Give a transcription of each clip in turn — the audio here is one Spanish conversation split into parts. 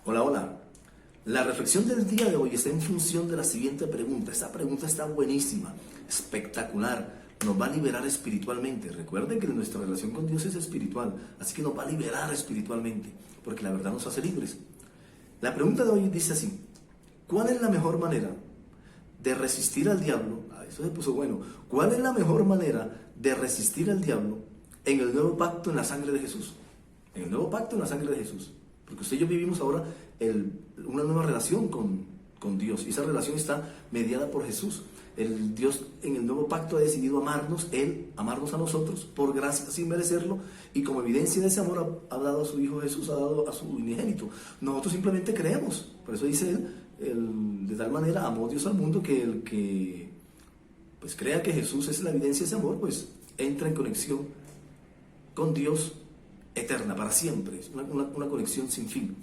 Hola, hola. La reflexión del día de hoy está en función de la siguiente pregunta. Esta pregunta está buenísima, espectacular. Nos va a liberar espiritualmente. Recuerden que nuestra relación con Dios es espiritual, así que nos va a liberar espiritualmente, porque la verdad nos hace libres. La pregunta de hoy dice así: ¿cuál es la mejor manera de resistir al diablo? Eso se puso bueno. ¿Cuál es la mejor manera de resistir al diablo en el nuevo pacto en la sangre de Jesús? En el nuevo pacto en la sangre de Jesús. Porque usted y yo vivimos ahora una nueva relación con Dios. Y esa relación está mediada por Jesús. El Dios en el nuevo pacto ha decidido amarnos, Él amarnos a nosotros por gracia sin merecerlo. Y como evidencia de ese amor ha dado a su Hijo Jesús, ha dado a su unigénito. Nosotros simplemente creemos. Por eso dice Él, de tal manera amó Dios al mundo que el que pues crea que Jesús es la evidencia de ese amor, pues entra en conexión con Dios eterna, para siempre. Es una conexión sin fin.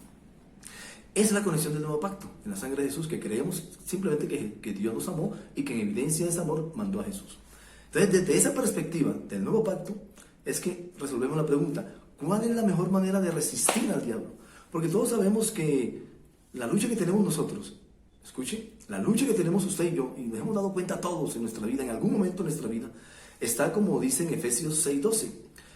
Es la conexión del nuevo pacto, en la sangre de Jesús, que creemos simplemente que Dios nos amó y que en evidencia de ese amor mandó a Jesús. Entonces, desde esa perspectiva del nuevo pacto, es que resolvemos la pregunta: ¿cuál es la mejor manera de resistir al diablo? Porque todos sabemos que la lucha que tenemos nosotros, escuche, la lucha que tenemos usted y yo, y nos hemos dado cuenta todos en nuestra vida, en algún momento de nuestra vida, está como dice en Efesios 6:12,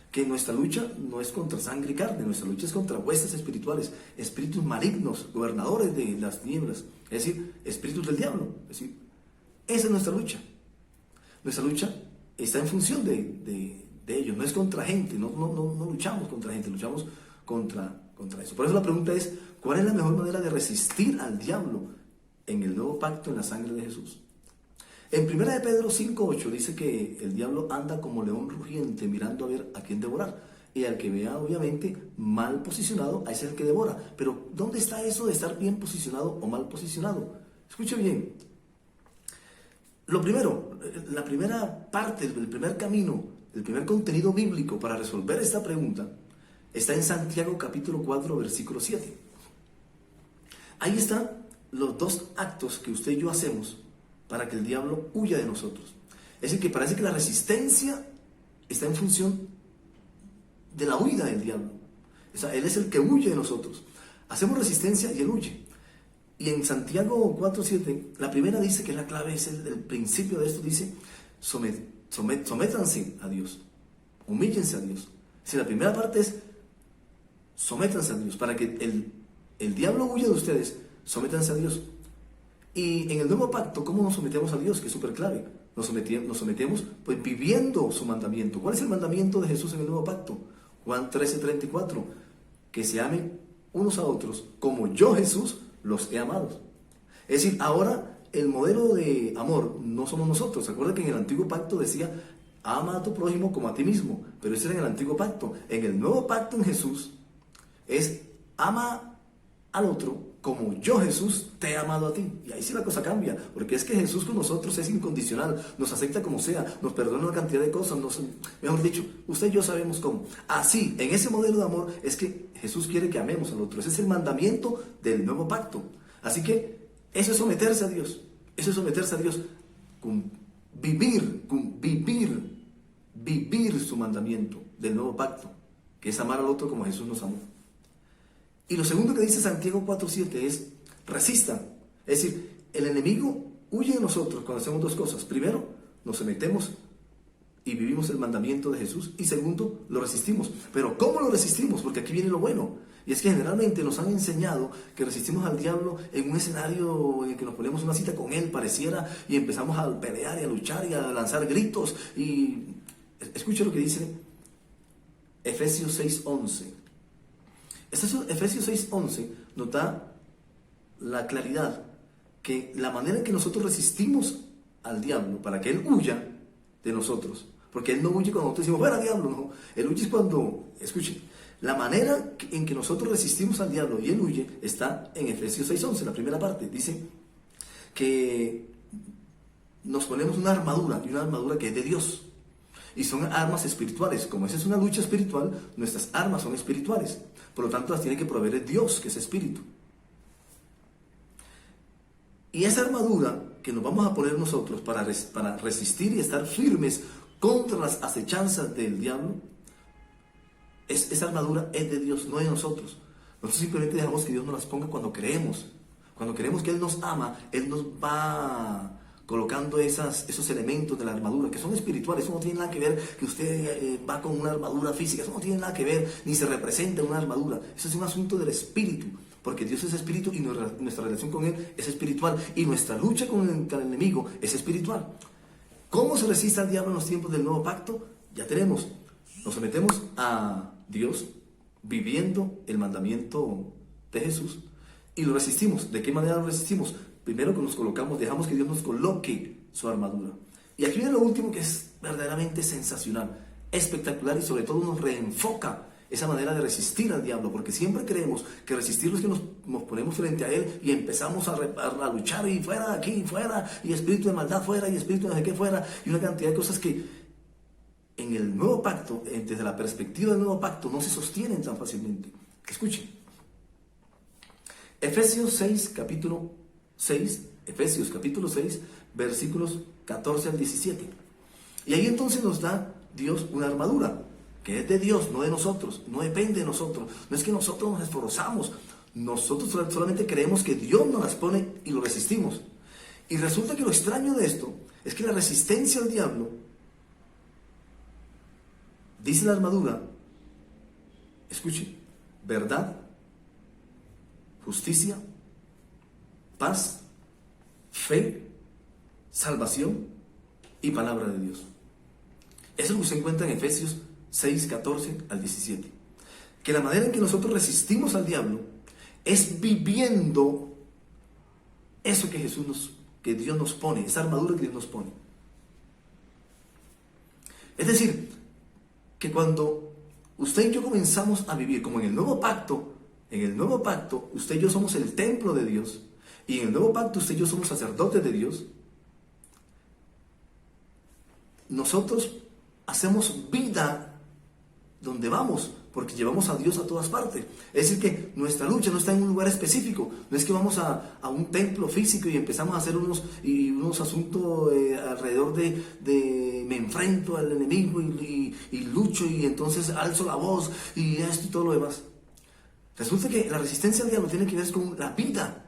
que nuestra lucha no es contra sangre y carne, nuestra lucha es contra huestes espirituales, espíritus malignos, gobernadores de las tinieblas, es decir, espíritus del diablo. Es decir, esa es nuestra lucha. Nuestra lucha está en función de ellos, no es contra gente, no luchamos contra gente, luchamos contra eso. Por eso la pregunta es: ¿cuál es la mejor manera de resistir al diablo en el nuevo pacto en la sangre de Jesús? En 1 de Pedro 5:8 dice que el diablo anda como león rugiente mirando a ver a quién devorar. Y al que vea, obviamente, mal posicionado, a ese es el que devora. Pero ¿dónde está eso de estar bien posicionado o mal posicionado? Escuche bien. Lo primero, la primera parte, el primer camino, el primer contenido bíblico para resolver esta pregunta está en Santiago capítulo 4, versículo 7. Ahí están los dos actos que usted y yo hacemos para que el diablo huya de nosotros. Es decir, que parece que la resistencia está en función de la huida del diablo. O sea, Él es el que huye de nosotros. Hacemos resistencia y Él huye. Y en Santiago 4:7, la primera dice que la clave es el principio de esto, dice: sométanse a Dios, humíllense a Dios. Si la primera parte es sométanse a Dios, para que el diablo huya de ustedes, sométanse a Dios. Y en el nuevo pacto, ¿cómo nos sometemos a Dios? Que es súper clave. Nos sometemos pues viviendo su mandamiento. ¿Cuál es el mandamiento de Jesús en el nuevo pacto? Juan 13:34. Que se amen unos a otros como yo, Jesús, los he amado. Es decir, ahora el modelo de amor no somos nosotros. Recuerda que en el antiguo pacto decía: ama a tu prójimo como a ti mismo. Pero eso era en el antiguo pacto. En el nuevo pacto en Jesús es: ama al otro como yo, Jesús, te he amado a ti. Y ahí sí la cosa cambia, porque es que Jesús con nosotros es incondicional, nos acepta como sea, nos perdona una cantidad de cosas, mejor dicho, usted y yo sabemos cómo. Así, en ese modelo de amor es que Jesús quiere que amemos al otro. Ese es el mandamiento del nuevo pacto. Así que eso es someterse a Dios. Eso es someterse a Dios, vivir su mandamiento del nuevo pacto, que es amar al otro como Jesús nos amó. Y lo segundo que dice Santiago 4:7 es: resistan. Es decir, el enemigo huye de nosotros cuando hacemos dos cosas. Primero, nos sometemos y vivimos el mandamiento de Jesús. Y segundo, lo resistimos. Pero ¿cómo lo resistimos? Porque aquí viene lo bueno. Y es que generalmente nos han enseñado que resistimos al diablo en un escenario en el que nos ponemos una cita con él, pareciera, y empezamos a pelear y a luchar y a lanzar gritos. Y escuche lo que dice Efesios 6:11. Efesios 6:11 nos da la claridad que la manera en que nosotros resistimos al diablo para que él huya de nosotros, porque él no huye cuando nosotros decimos fuera diablo, no, él huye cuando, escuchen, la manera en que nosotros resistimos al diablo y él huye está en Efesios 6:11, la primera parte. Dice que nos ponemos una armadura, y una armadura que es de Dios. Y son armas espirituales. Como esa es una lucha espiritual, nuestras armas son espirituales. Por lo tanto, las tiene que proveer Dios, que es espíritu. Y esa armadura que nos vamos a poner nosotros para resistir y estar firmes contra las acechanzas del diablo, esa armadura es de Dios, no de nosotros. Nosotros simplemente dejamos que Dios nos las ponga cuando creemos. Cuando creemos que Él nos ama, Él nos va colocando esos elementos de la armadura, que son espirituales. Eso no tiene nada que ver que usted va con una armadura física. Eso no tiene nada que ver, ni se representa una armadura. Eso es un asunto del espíritu, porque Dios es espíritu y nuestra relación con Él es espiritual. Y nuestra lucha con el enemigo es espiritual. ¿Cómo se resiste al diablo en los tiempos del nuevo pacto? Ya tenemos. Nos sometemos a Dios viviendo el mandamiento de Jesús y lo resistimos. ¿De qué manera lo resistimos? Primero que nos colocamos, dejamos que Dios nos coloque su armadura. Y aquí viene lo último, que es verdaderamente sensacional, espectacular, y sobre todo nos reenfoca esa manera de resistir al diablo, porque siempre creemos que resistirlo es que nos ponemos frente a él y empezamos a luchar, y fuera de aquí, fuera, y espíritu de maldad fuera, y espíritu de no sé qué fuera, y una cantidad de cosas que en el nuevo pacto, desde la perspectiva del nuevo pacto, no se sostienen tan fácilmente. Escuchen. Efesios capítulo 6, versículos 14 al 17. Y ahí entonces nos da Dios una armadura, que es de Dios, no de nosotros, no depende de nosotros. No es que nosotros nos esforzamos, nosotros solamente creemos que Dios nos las pone y lo resistimos. Y resulta que lo extraño de esto es que la resistencia al diablo, dice la armadura, escuche, verdad, justicia, paz, fe, salvación y palabra de Dios. Eso es lo que se encuentra en Efesios 6, 14 al 17. Que la manera en que nosotros resistimos al diablo es viviendo eso que Dios nos pone, esa armadura que Dios nos pone. Es decir, que cuando usted y yo comenzamos a vivir como en el nuevo pacto, usted y yo somos el templo de Dios, y en el nuevo pacto usted y yo somos sacerdotes de Dios, nosotros hacemos vida donde vamos, porque llevamos a Dios a todas partes. Es decir, que nuestra lucha no está en un lugar específico. No es que vamos a un templo físico y empezamos a hacer unos asuntos alrededor de me enfrento al enemigo y lucho, y entonces alzo la voz y esto y todo lo demás. Resulta que la resistencia al diablo tiene que ver con la vida.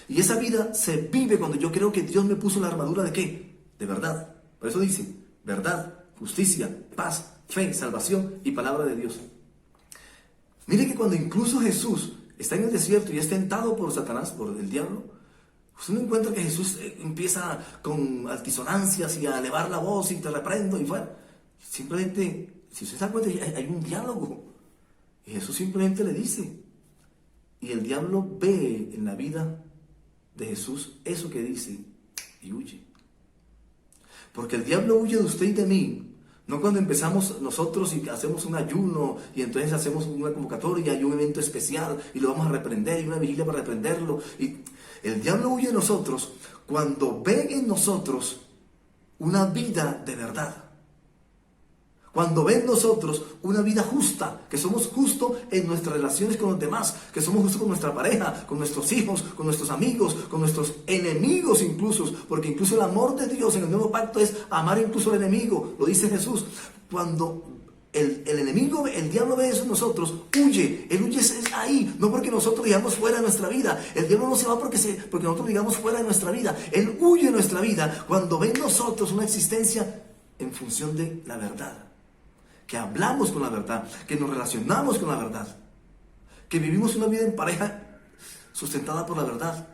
Y esa vida se vive cuando yo creo que Dios me puso la armadura ¿de qué? De verdad. Por eso dice, verdad, justicia, paz, fe, salvación y palabra de Dios. Mire que cuando incluso Jesús está en el desierto y es tentado por Satanás, por el diablo, usted no encuentra que Jesús empieza con altisonancias y a elevar la voz y te reprendo y fuera. Simplemente, si usted se da cuenta, hay un diálogo. Y Jesús simplemente le dice. Y el diablo ve en la vida de Jesús eso que dice y huye. Porque el diablo huye de usted y de mí. No cuando empezamos nosotros y hacemos un ayuno y entonces hacemos una convocatoria y un evento especial y lo vamos a reprender y una vigilia para reprenderlo. Y el diablo huye de nosotros cuando ve en nosotros una vida de verdad. Cuando ve en nosotros una vida justa, que somos justos en nuestras relaciones con los demás, que somos justos con nuestra pareja, con nuestros hijos, con nuestros amigos, con nuestros enemigos incluso, porque incluso el amor de Dios en el nuevo pacto es amar incluso al enemigo, lo dice Jesús. Cuando el enemigo, el diablo ve eso en nosotros, huye. Él huye es ahí, no porque nosotros digamos fuera de nuestra vida. El diablo no se va porque nosotros digamos fuera de nuestra vida. Él huye de nuestra vida cuando ve en nosotros una existencia en función de la verdad. Que hablamos con la verdad, que nos relacionamos con la verdad, que vivimos una vida en pareja sustentada por la verdad,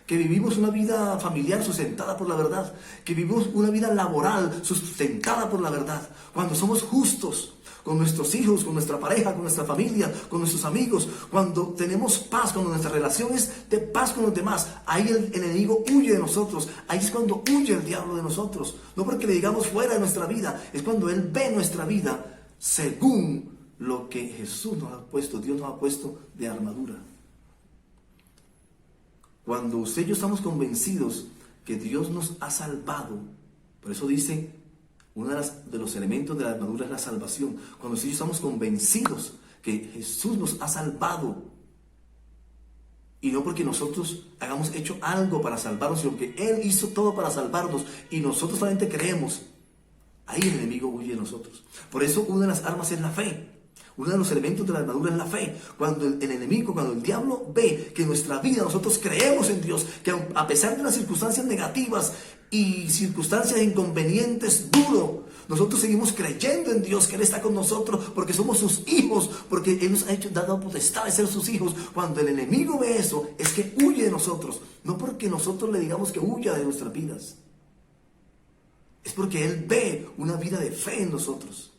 que vivimos una vida familiar sustentada por la verdad, que vivimos una vida laboral sustentada por la verdad. Cuando somos justos con nuestros hijos, con nuestra pareja, con nuestra familia, con nuestros amigos, cuando tenemos paz, cuando nuestra relación es de paz con los demás, ahí el enemigo huye de nosotros. Ahí es cuando huye el diablo de nosotros. No porque le digamos fuera de nuestra vida, es cuando él ve nuestra vida según lo que Jesús nos ha puesto, Dios nos ha puesto de armadura. Cuando usted y yo estamos convencidos que Dios nos ha salvado, por eso dice, uno de los elementos de la armadura es la salvación. Cuando usted y yo estamos convencidos que Jesús nos ha salvado, y no porque nosotros hayamos hecho algo para salvarnos, sino que Él hizo todo para salvarnos, y nosotros solamente creemos, ahí el enemigo huye de nosotros. Por eso una de las armas es la fe. Uno de los elementos de la armadura es la fe. Cuando el enemigo, cuando el diablo ve que en nuestra vida nosotros creemos en Dios, que a pesar de las circunstancias negativas y circunstancias inconvenientes, duro, nosotros seguimos creyendo en Dios, que Él está con nosotros, porque somos sus hijos, porque Él nos ha dado potestad de ser sus hijos. Cuando el enemigo ve eso, es que huye de nosotros. No porque nosotros le digamos que huya de nuestras vidas. Es porque Él ve una vida de fe en nosotros.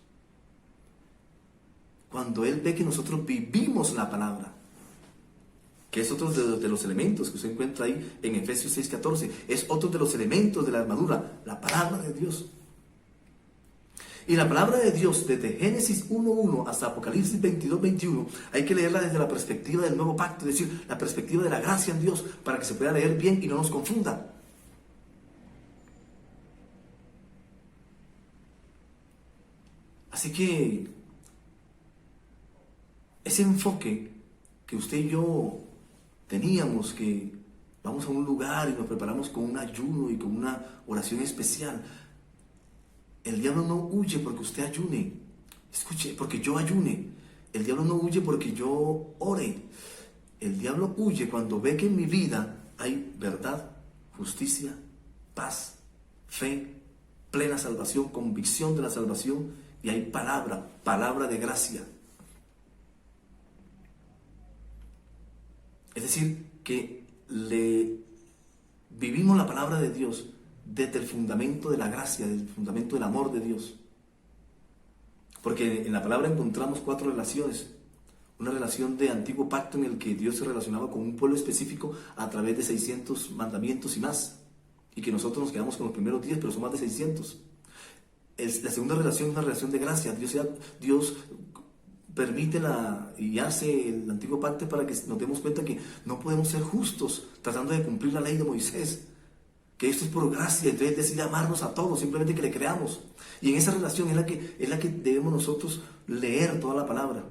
Cuando Él ve que nosotros vivimos la palabra, que es otro de los elementos que usted encuentra ahí en Efesios 6:14, es otro de los elementos de la armadura, la palabra de Dios. Y la palabra de Dios, desde Génesis 1:1 hasta Apocalipsis 22:21, hay que leerla desde la perspectiva del nuevo pacto, es decir, la perspectiva de la gracia en Dios, para que se pueda leer bien y no nos confunda. Así que ese enfoque que usted y yo teníamos, que vamos a un lugar y nos preparamos con un ayuno y con una oración especial, el diablo no huye porque usted ayune. Escuche, porque yo ayune. El diablo no huye porque yo ore. El diablo huye cuando ve que en mi vida hay verdad, justicia, paz, fe, plena salvación, convicción de la salvación, y hay palabra de gracia. Es decir, que vivimos la palabra de Dios desde el fundamento de la gracia, desde el fundamento del amor de Dios. Porque en la palabra encontramos 4 relaciones. Una relación de antiguo pacto en el que Dios se relacionaba con un pueblo específico a través de 600 mandamientos y más. Y que nosotros nos quedamos con los primeros 10, pero son más de 600. La segunda relación es una relación de gracia. Dios permite y hace el antiguo pacto para que nos demos cuenta que no podemos ser justos tratando de cumplir la ley de Moisés, que esto es por gracia. Entonces decide amarnos a todos, simplemente que le creamos, y en esa relación es la que debemos nosotros leer toda la palabra,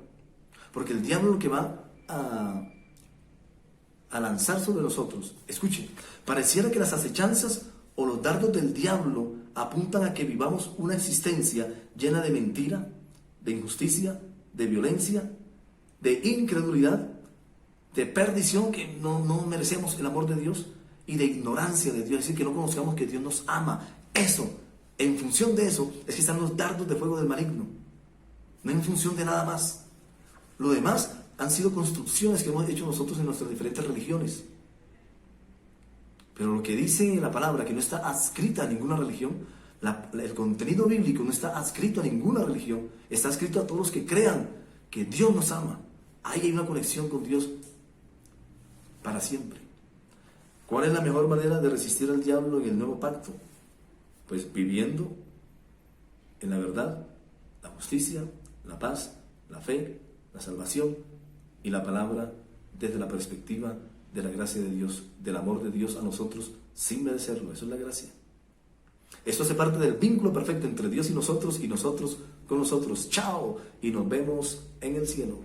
porque el diablo lo que va a lanzar sobre nosotros, escuchen, pareciera que las acechanzas o los dardos del diablo apuntan a que vivamos una existencia llena de mentira, de injusticia, de violencia, de incredulidad, de perdición, que no merecemos el amor de Dios, y de ignorancia de Dios, es decir, que no conozcamos que Dios nos ama. Eso, en función de eso, es que están los dardos de fuego del maligno, no en función de nada más. Lo demás han sido construcciones que hemos hecho nosotros en nuestras diferentes religiones. Pero lo que dice la palabra, que no está adscrita a ninguna religión, el contenido bíblico no está adscrito a ninguna religión, está adscrito a todos los que crean que Dios nos ama. Ahí hay una conexión con Dios para siempre. ¿Cuál es la mejor manera de resistir al diablo en el nuevo pacto? Pues viviendo en la verdad, la justicia, la paz, la fe, la salvación y la palabra desde la perspectiva de la gracia de Dios, del amor de Dios a nosotros sin merecerlo. Eso es la gracia. Esto hace parte del vínculo perfecto entre Dios y nosotros con nosotros. Chao, y nos vemos en el cielo.